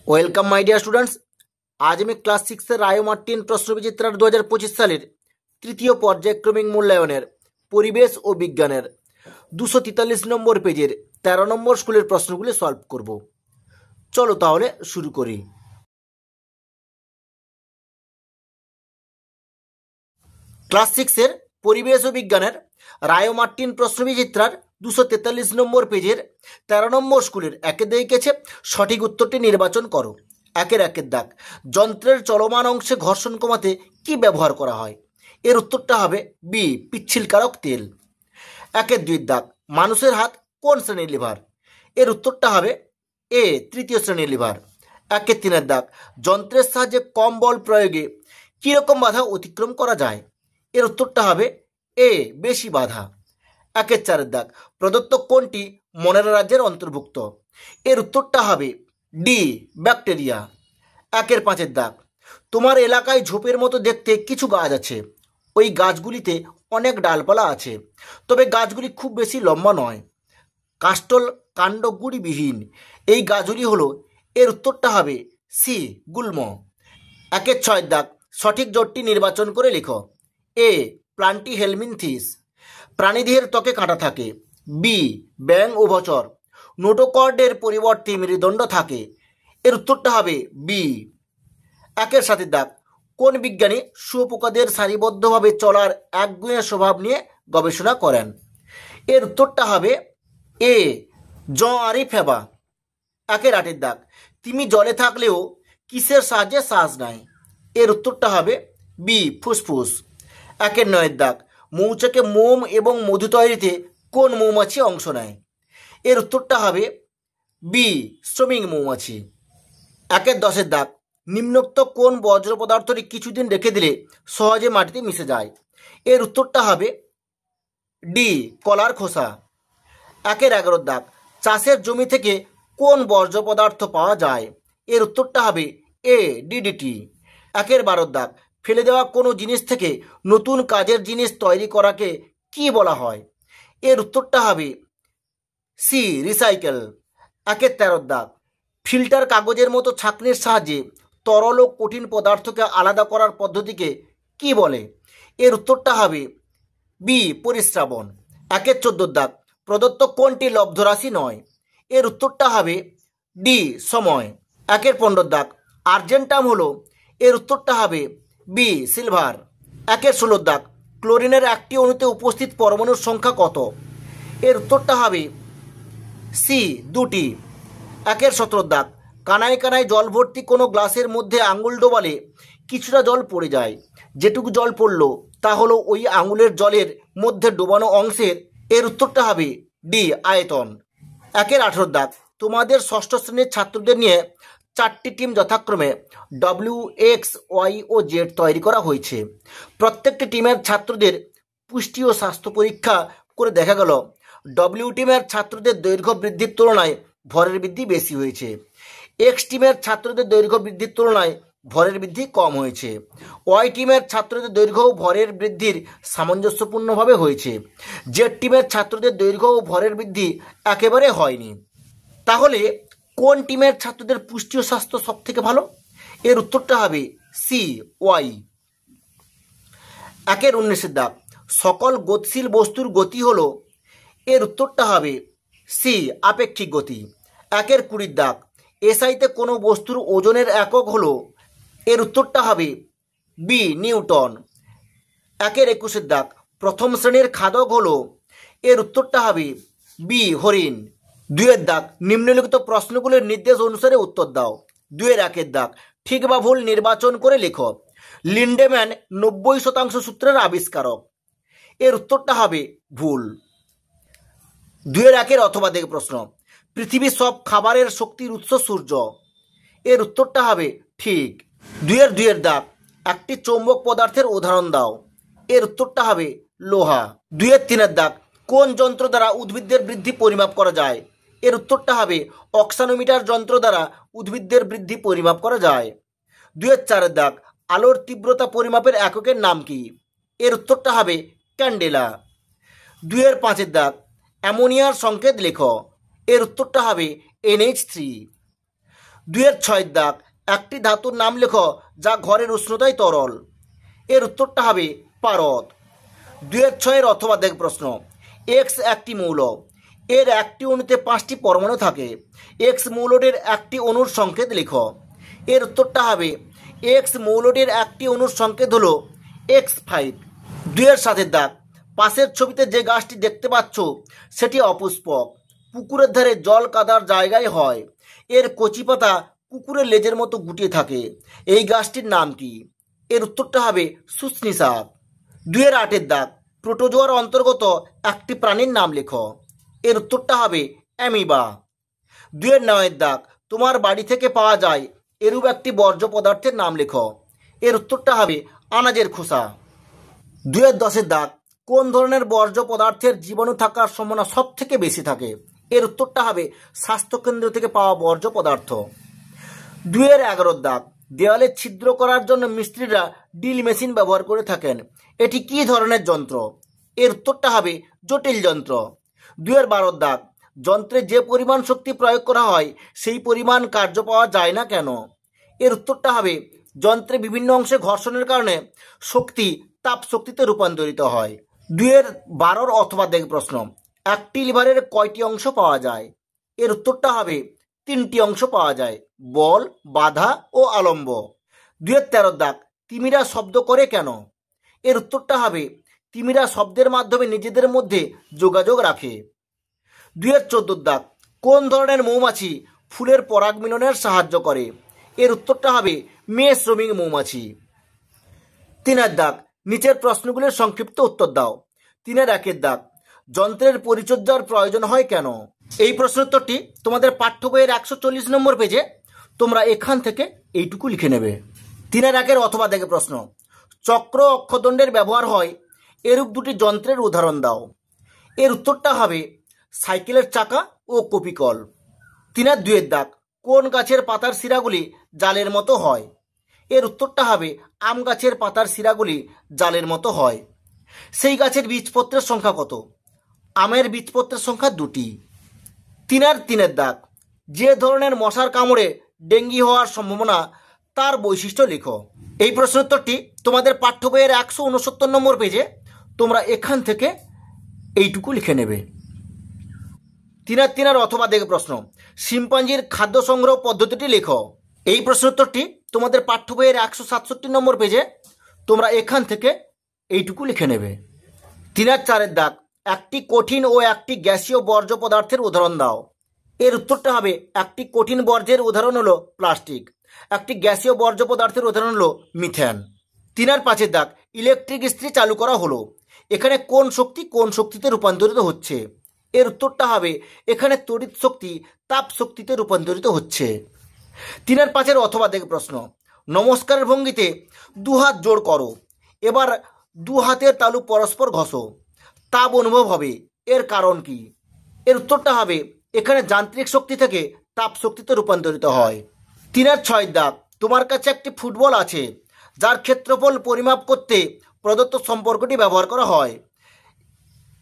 Welcome my dear students. আজ আমি class 6 রায় ও Martin প্রশ্নবিচিত্রার 2025 সালের তৃতীয় পর্যায়ক্রমিক মূল্যায়নের পরিবেশ ও বিজ্ঞানের 243 নম্বর পেজের 13 নম্বর স্কুলের প্রশ্নগুলি সলভ করব। চলো তাহলে শুরু করি। ক্লাস 6 পরিবেশ ও বিজ্ঞানের রায় ও মার্টিন প্রশ্নবিচিত্রার 243 নম্বর পেজের 13 নম্বর স্কুলের একে দেখেছে সঠিক উত্তরটি নির্বাচন করো। একের দাগ, যন্ত্রের চলমান অংশে ঘর্ষণ কমাতে কি ব্যবহার করা হয়? এর উত্তরটা হবে বি, পিচ্ছিলকারক তেল। দুই দাগ, মানুষের হাত কোন শ্রেণীর লিভার? এর উত্তরটা হবে এ, তৃতীয় শ্রেণীর লিভার। তিনের দাগ, যন্ত্রের সাহায্যে কম বল প্রয়োগে কীরকম বাধা অতিক্রম করা যায়? এর উত্তরটা হবে এ, বেশি বাধা। চারের দাগ, প্রদত্ত কোনটি মনের রাজ্যের অন্তর্ভুক্ত? এর উত্তরটা হবে ডি, ব্যাকটেরিয়া। পাঁচের দাগ, তোমার এলাকায় ঝোপের মতো দেখতে কিছু গাছ আছে, ওই গাছগুলিতে অনেক ডালপালা আছে, তবে গাছগুলি খুব বেশি লম্বা নয়, কাস্টল কাণ্ড গুড়িবিহীন, এই গাছগুলি হলো। এর উত্তরটা হবে সি, গুল্ম। ছয়ের দাগ, সঠিক জোটটি নির্বাচন করে লেখো। এ, প্লান্টিহেলমিনথিস, প্রাণীদেহের ত্বকে কাঁটা থাকে। বি, ব্যাং উভচর, নোটোকর্ডের পরিবর্তে মেরুদণ্ড থাকে। এর উত্তরটা হবে বি। সাথে দাগ, কোন বিজ্ঞানী শুঁয়োপোকাদের সারিবদ্ধভাবে চলার একগুঁয়ে স্বভাব নিয়ে গবেষণা করেন? এর উত্তরটা হবে এ, জন আরি ফেবা। আটের দাগ, তিমি জলে থাকলেও কিসের সাহায্যে শ্বাস নেয়? এর উত্তরটা হবে বি, ফুসফুস। নয়ের দাগ, মৌচাকে মোম এবং মধু তৈরিতে কোন মৌমাছি অংশ নেয়? এর উত্তরটা হবে বি, শ্রমিক মৌমাছি। 10এর দাগ, নিম্নোক্ত কোন বজ্র পদার্থটি কিছুদিন রেখে দিলে সহজে মাটিতে মিশে যায়? এর উত্তরটা হবে ডি, কলার খোসা। 11 দাগ, চাষের জমি থেকে কোন বর্জ্য পদার্থ পাওয়া যায়? এর উত্তরটা হবে এ, ডিডিটি। 12 দাগ, ফেলে দেওয়া কোনো জিনিস থেকে নতুন কাজের জিনিস তৈরি করাকে কি বলা হয়? এর উত্তরটা হবে সি, রিসাইকেল। 13 দাগ, ফিল্টার কাগজের মতো ছাঁকনির সাহায্যে তরল ও কঠিন পদার্থকে আলাদা করার পদ্ধতিকে কি বলে? এর উত্তরটা হবে বি, পরিস্রাবন। 14 দাগ, প্রদত্ত কোনটি লব্ধরাশি নয়? এর উত্তরটা হবে ডি, সময়। 15 দাগ, আর্জেন্টাম হলো। এর উত্তরটা হবে বি, সিলভার। 16 দাগ, ক্লোরিনের একটি অণুতে উপস্থিত পরমাণুর সংখ্যা কত? এর উত্তরটা হবে সি, 2টি। 17 দাগ, কানায় কানায় জল ভর্তি কোনো গ্লাসের মধ্যে আঙুল ডোবালে কিছুটা জল পড়ে যায়, যেটুকু জল পড়লো তা হলো ওই আঙুলের জলের মধ্যে ডোবানো অংশের। এর উত্তরটা হবে ডি, আয়তন। 18 দাগ, তোমাদের ষষ্ঠ শ্রেণীর ছাত্রদের নিয়ে 4টি টিম যথাক্রমে ডব্লিউ, এক্স, ওয়াই ও জেড তৈরি করা হয়েছে। প্রত্যেকটি টিমের ছাত্রদের পুষ্টি ও স্বাস্থ্য পরীক্ষা করে দেখা গেল ডব্লিউ টিমের ছাত্রদের দৈর্ঘ্য বৃদ্ধির তুলনায় ভরের বৃদ্ধি বেশি হয়েছে, এক্স টিমের ছাত্রদের দৈর্ঘ্য বৃদ্ধির তুলনায় ভরের বৃদ্ধি কম হয়েছে, ওয়াই টিমের ছাত্রদের দৈর্ঘ্য ও ভরের বৃদ্ধির সামঞ্জস্যপূর্ণভাবে হয়েছে, জেড টিমের ছাত্রদের দৈর্ঘ্য ও ভরের বৃদ্ধি একেবারে হয়নি। তাহলে কোন টিমের ছাত্রদের পুষ্টি ও স্বাস্থ্য সব থেকে ভালো? এর উত্তরটা হবে সি, ওয়াই। 19 দাগ, সকল গতিশীল বস্তুর গতি হলো। এর উত্তরটা হবে সি, আপেক্ষিক গতি। 20 দাগ, এসআইতে কোনো বস্তুর ওজনের একক হলো। এর উত্তরটা হবে বি, নিউটন। 21 দাগ, প্রথম শ্রেণীর খাদক হলো। এর উত্তরটা হবে বি, হরিণ। 2 দাগ, নিম্নলিখিত প্রশ্নগুলির নির্দেশ অনুসারে উত্তর দাও। 2 দাগ, ঠিক বা ভুল নির্বাচন করে লেখো। লিন্ডেম্যান 90% সূত্রের আবিষ্কারক। এর উত্তরটা হবে ভুল। 2 অথবা দেখে প্রশ্ন, পৃথিবীর সব খাবারের শক্তির উৎস সূর্য। এর উত্তরটা হবে ঠিক। 2 দাগ, একটি চৌম্বক পদার্থের উদাহরণ দাও। এর উত্তরটা হবে লোহা। 2 দাগ, কোন যন্ত্র দ্বারা উদ্ভিদের বৃদ্ধি পরিমাপ করা যায়? এর উত্তরটা হবে অক্সানোমিটার যন্ত্র দ্বারা উদ্ভিদের বৃদ্ধি পরিমাপ করা যায়। 2 দাগ, আলোর তীব্রতা পরিমাপের এককের নাম কি? এর উত্তরটা হবে ক্যান্ডেলা। 2 দাগ, অ্যামোনিয়ার সংকেত লেখো। এর উত্তরটা হবে NH3। দুইয়ের 6 দাগ, একটি ধাতুর নাম লেখো যা ঘরের উষ্ণতায় তরল। এর উত্তরটা হবে পারদ। 2-এর 6 অথবা দেখ প্রশ্ন, এক্স একটি মৌল, এর একটি অণুতে 5টি পরমাণু থাকে, এক্স মৌলটির একটি অণুর সংকেত লেখো। এর উত্তরটা হবে এক্স মৌলটির একটি অণুর সংকেত হলো X5। 2-এর 7 দাগ, পাশের ছবিতে যে গাছটি দেখতে পাচ্ছ সেটি অপুষ্পক, পুকুরের ধারে জল কাদার জায়গায় হয়, এর কচি পাতা কুকুরের লেজের মতো গুটিয়ে থাকে, এই গাছটির নাম কি? এর উত্তরটা হবে শুষ্নী শাক। 2-এর 8 দাগ, প্রোটোজোয়ার অন্তর্গত একটি প্রাণীর নাম লেখো। এর উত্তরটা হবে অ্যামিবা। 2-এর 9 দাগ, তোমার বাড়ি থেকে পাওয়া যায় এরূপ একটি বর্জ্য পদার্থের নাম লেখো। এর উত্তরটা হবে আনাজের খোসা। 2-এর 10 দাগ, কোন ধরনের বর্জ্য পদার্থের জীবাণু থাকার সম্ভাবনা সব থেকে বেশি থাকে? এর উত্তরটা হবে স্বাস্থ্যকেন্দ্র থেকে পাওয়া বর্জ্য পদার্থ। 2-এর 11 দাগ, দেওয়ালে ছিদ্র করার জন্য মিস্ত্রিরা ড্রিল মেশিন ব্যবহার করে থাকেন, এটি কি ধরনের যন্ত্র? এর উত্তরটা হবে জটিল যন্ত্র। 2-এর 12 দাগ, যন্ত্রে যে পরিমাণ শক্তি প্রয়োগ করা হয় সেই পরিমাণ কার্য পাওয়া যায় না কেন? এর উত্তরটা হবে যন্ত্রে বিভিন্ন অংশে ঘর্ষণের কারণে শক্তি তাপ শক্তিতে রূপান্তরিত হয়। 2-এর 12 অথবা দেখ প্রশ্ন, একটি লিভারের কয়টি অংশ পাওয়া যায়? এর উত্তরটা হবে 3টি অংশ পাওয়া যায়, বল, বাধা ও আলম্ব। 2-এর 13 দাগ, তিমিরা শব্দ করে কেন? এর উত্তরটা হবে তিমিরা শব্দের মাধ্যমে নিজেদের মধ্যে যোগাযোগ রাখে। 2-এর 14 দাগ, কোন ধরনের মৌমাছি ফুলের পরাগ মিলনের সাহায্য করে? এর উত্তরটা হবে মেয়ে শ্রমিক মৌমাছি। 3-এর দাগ, নিচের প্রশ্নগুলির সংক্ষিপ্ত উত্তর দাও। 3-এর 1 দাগ, যন্ত্রের পরিচর্যার প্রয়োজন হয় কেন? এই প্রশ্নোত্তরটি তোমাদের পাঠ্য বইয়ের 140 নম্বর পেজে, তোমরা এখান থেকে এইটুকু লিখে নেবে। 3-এর 1 অথবা দেখে প্রশ্ন, চক্র অক্ষদণ্ডের ব্যবহার হয় এরূপ দুটি যন্ত্রের উদাহরণ দাও। এর উত্তরটা হবে সাইকেলের চাকা ও কপিকল। 3-এর 2 দাগ, কোন গাছের পাতার শিরাগুলি জালের মতো হয়? এর উত্তরটা হবে আম গাছের পাতার শিরাগুলি জালের মতো হয়। সেই গাছের বীজপত্রের সংখ্যা কত? আমের বীজপত্রের সংখ্যা 2টি। 3-এর দাগ, যে ধরনের মশার কামড়ে ডেঙ্গি হওয়ার সম্ভাবনা তার বৈশিষ্ট্য লেখো। এই প্রশ্নোত্তরটি তোমাদের পাঠ্য বইয়ের 169 নম্বর পেজে, তোমরা এখান থেকে এইটুকু লিখে নেবে। 3-এর অথবা দেখে প্রশ্ন, শিম্পাঞ্জির খাদ্য সংগ্রহ পদ্ধতিটি লেখো। এই প্রশ্নোত্তরটি তোমাদের পাঠ্য বইয়ের 167 নম্বর পেজে, তোমরা এখান থেকে এইটুকু লিখে নেবে। 3-এর দাগ, একটি কঠিন ও একটি গ্যাসীয় বর্জ্য পদার্থের উদাহরণ দাও। এর উত্তরটা হবে একটি কঠিন বর্জ্যের উদাহরণ হলো প্লাস্টিক, একটি গ্যাসীয় বর্জ্য পদার্থের উদাহরণ হলো মিথেন। 3-এর দাগ, ইলেকট্রিক ইস্ত্রি চালু করা হলো, এখানে কোন শক্তি কোন শক্তিতে রূপান্তরিত হচ্ছে? এর উত্তরটা হবে এখানে তড়িৎ শক্তি তাপ শক্তিতে রূপান্তরিত হচ্ছে। 3-এর অথবা দেখ প্রশ্ন, নমস্কারের ভঙ্গিতে দুহাত জোড় করো, এবার দু হাতের তালু পরস্পর ঘষো, তাপ অনুভব হবে, এর কারণ কি? এর উত্তরটা হবে এখানে যান্ত্রিক শক্তি থেকে তাপ শক্তিতে রূপান্তরিত হয়। 3-এর দাগ, তোমার কাছে একটি ফুটবল আছে যার ক্ষেত্রফল পরিমাপ করতে প্রদত্ত সম্পর্কটি ব্যবহার করা হয়।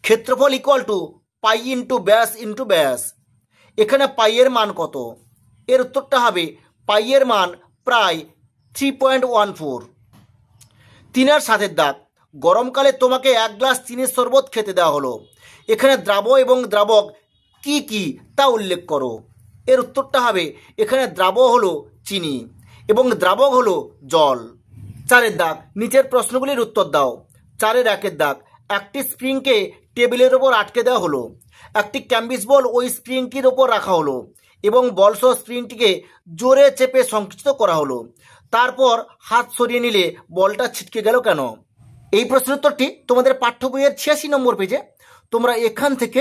ক্ষেত্রফল ইকুয়াল টু পাই ইন্টু ব্যাস ইন্টু ব্যাস। এখানে পাইয়ের মান কত? এর উত্তরটা হবে পাইয়ের মান প্রায় 3.14। 3-এর দাগ, গরমকালে তোমাকে 1 গ্লাস চিনির শরবত খেতে দেওয়া হলো, এখানে দ্রাব এবং দ্রাবক কি কি তা উল্লেখ করো। এর উত্তরটা হবে এখানে দ্রাব হলো চিনি এবং দ্রাবক হলো জল। 4-এর দাগ, নিচের প্রশ্নগুলির উত্তর দাও। 4-এর দাগ, একটি স্প্রিংকে টেবিলের ওপর আটকে দেওয়া হলো, একটি ক্যাম্বিস বল ওই স্প্রিংটির ওপর রাখা হলো এবং বলসহ স্প্রিংটিকে জোরে চেপে সংকুচিত করা হলো, তারপর হাত সরিয়ে নিলে বলটা ছিটকে গেল কেন? এই প্রশ্নের উত্তরটি তোমাদের পাঠ্য বইয়ের 86 নম্বর পেজে, তোমরা এখান থেকে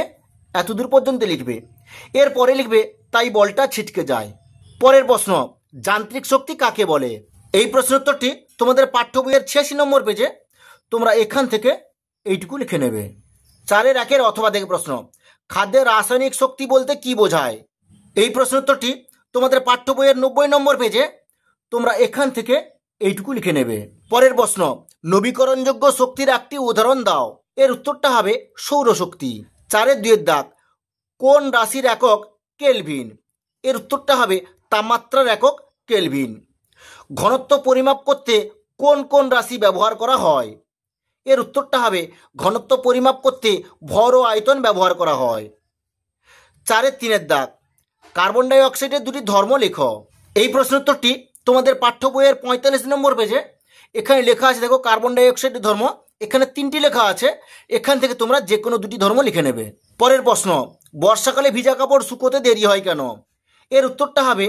এতদূর পর্যন্ত লিখবে, এরপরে লিখবে তাই বলটা ছিটকে যায়। পরের প্রশ্ন, যান্ত্রিক শক্তি কাকে বলে? এই প্রশ্নের উত্তরটি তোমাদের পাঠ্য বইয়ের 86 নম্বর পেজে, তোমরা এখান থেকে এইটুকু লিখে নেবে। 4-এর অথবা দেখে প্রশ্ন, খাদ্যের রাসায়নিক শক্তি বলতে কি বোঝায়? এই প্রশ্নের উত্তরটি তোমাদের পাঠ্য বইয়ের 90 নম্বর পেজে, তোমরা এখান থেকে এইটুকু লিখে নেবে। পরের প্রশ্ন, নবীকরণযোগ্য শক্তির একটি উদাহরণ দাও। এর উত্তরটা হবে সৌরশক্তি। 4-এর দাগ, কোন রাশির একক কেলভিন? এর উত্তরটা হবে তাপমাত্রার একক কেলভিন। ঘনত্ব পরিমাপ করতে কোন কোন রাশি ব্যবহার করা হয়? এর উত্তরটা হবে ঘনত্ব পরিমাপ করতে ভর ও আয়তন ব্যবহার করা হয়। 4-3 দাগ, কার্বন ডাই অক্সাইডের দুটি ধর্ম লেখো। এই প্রশ্নোত্তরটি তোমাদের পাঠ্য বইয়ের 45 নম্বর পেজে এখানে লেখা আছে। দেখো, কার্বন ডাই অক্সাইডের ধর্ম এখানে 3টি লেখা আছে। এখান থেকে তোমরা যে কোনো দুটি ধর্ম লিখে নেবে। পরের প্রশ্ন, বর্ষাকালে ভিজা কাপড় শুকোতে দেরি হয় কেন? এর উত্তরটা হবে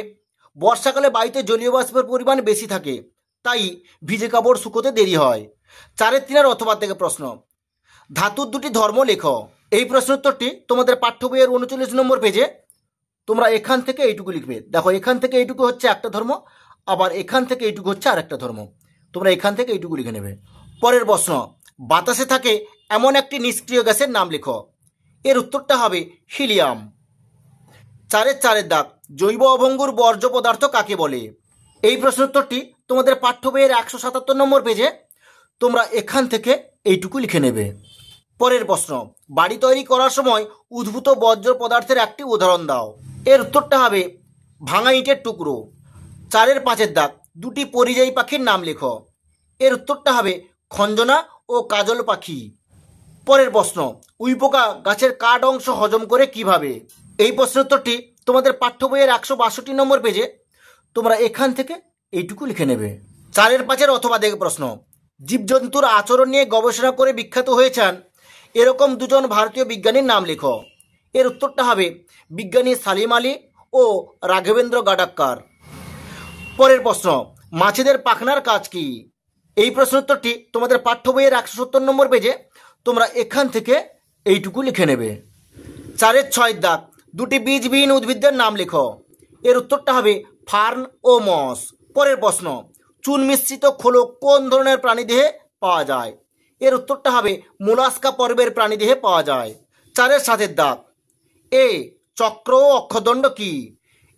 বর্ষাকালে বায়ুতে জলীয় বাষ্পের পরিমাণ বেশি থাকে, তাই ভিজে কাপড় শুকোতে দেরি হয়। 4-3 অথবা থেকে প্রশ্ন, ধাতুর দুটি ধর্ম লেখো। এই প্রশ্নোত্তরটি তোমাদের পাঠ্য বইয়ের 39 নম্বর পেজে তোমরা এখান থেকে এইটুকু লিখবে। দেখো, এখান থেকে এইটুকু হচ্ছে একটা ধর্ম, আবার এখান থেকে এইটুকু হচ্ছে আরেকটা ধর্ম। তোমরা এখান থেকে এইটুকু লিখে নেবে। পরের প্রশ্ন, বাতাসে থাকে এমন একটি নিষ্ক্রিয় গ্যাসের নাম লেখো। এর উত্তরটা হবে হিলিয়াম। 4-4 দাগ, জৈব অভঙ্গুর বর্জ্য পদার্থ কাকে বলে? এই প্রশ্নোত্তরটি তোমাদের পাঠ্য বইয়ের 177 নম্বর পেজে তোমরা এখান থেকে এইটুকু লিখে নেবে। পরের প্রশ্ন, বাড়ি তৈরি করার সময় উদ্ভূত বর্জ্য পদার্থের একটি উদাহরণ দাও। এর উত্তরটা হবে ভাঙা ইটের টুকরো। 4-5 দাগ, দুটি পরিযায়ী পাখির নাম লেখো। এর উত্তরটা হবে খঞ্জনা ও কাজল পাখি। পরের প্রশ্ন, উইপোকা গাছের কাঠ অংশ হজম করে কিভাবে? এই প্রশ্নোত্তরটি তোমাদের পাঠ্য বইয়ের 162 নম্বর পেজে তোমরা এখান থেকে এইটুকু লিখে নেবে। 4-5 অথবা দেখে প্রশ্ন, জীবজন্তুর আচরণ নিয়ে গবেষণা করে বিখ্যাত হয়েছেন এরকম দুজন ভারতীয় বিজ্ঞানীর নাম লেখো। এর উত্তরটা হবে বিজ্ঞানী সালিম আলী ও রাঘবেন্দ্র গাডাক্কার। পরের প্রশ্ন, মাছেদের পাখনার কাজ কি? এই প্রশ্নোত্তরটি তোমাদের পাঠ্য বইয়ের 170 নম্বর পেজে তোমরা এখান থেকে এইটুকু লিখে নেবে। 4-6 দাগ, দুটি বীজবিহীন উদ্ভিদের নাম লেখো। এর উত্তরটা হবে ফার্ন ও মস। পরের প্রশ্ন, চুন মিশ্রিত খোলক কোন ধরনের প্রাণীদেহে পাওয়া যায়? এর উত্তরটা হবে মোলাস্কা পর্বের প্রাণীদেহে পাওয়া যায়। 4-7 দাগ, এ চক্র ও অক্ষদণ্ড কি?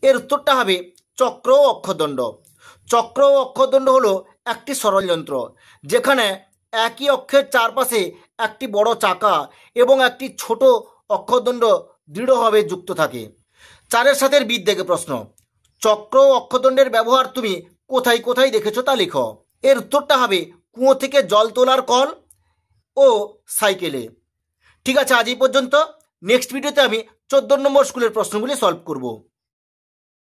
এর উত্তরটা হবে চক্র ও অক্ষদণ্ড। চক্র ও অক্ষদণ্ড হলো একটি সরল যন্ত্র যেখানে একই অক্ষের চারপাশে একটি বড় চাকা এবং একটি ছোট অক্ষদণ্ড দৃঢ়ভাবে যুক্ত থাকে। 4-7 বিদ দেখে প্রশ্ন, চক্র ও অক্ষদণ্ডের ব্যবহার তুমি কোথায় কোথায় দেখেছো তা লেখো। এর উত্তরটা হবে কুয়ো থেকে জল তোলার কল ও সাইকেলে। ঠিক আছে, আজ এই পর্যন্ত। নেক্সট ভিডিওতে আমি 14 নম্বর স্কুলের প্রশ্নগুলি সলভ করব।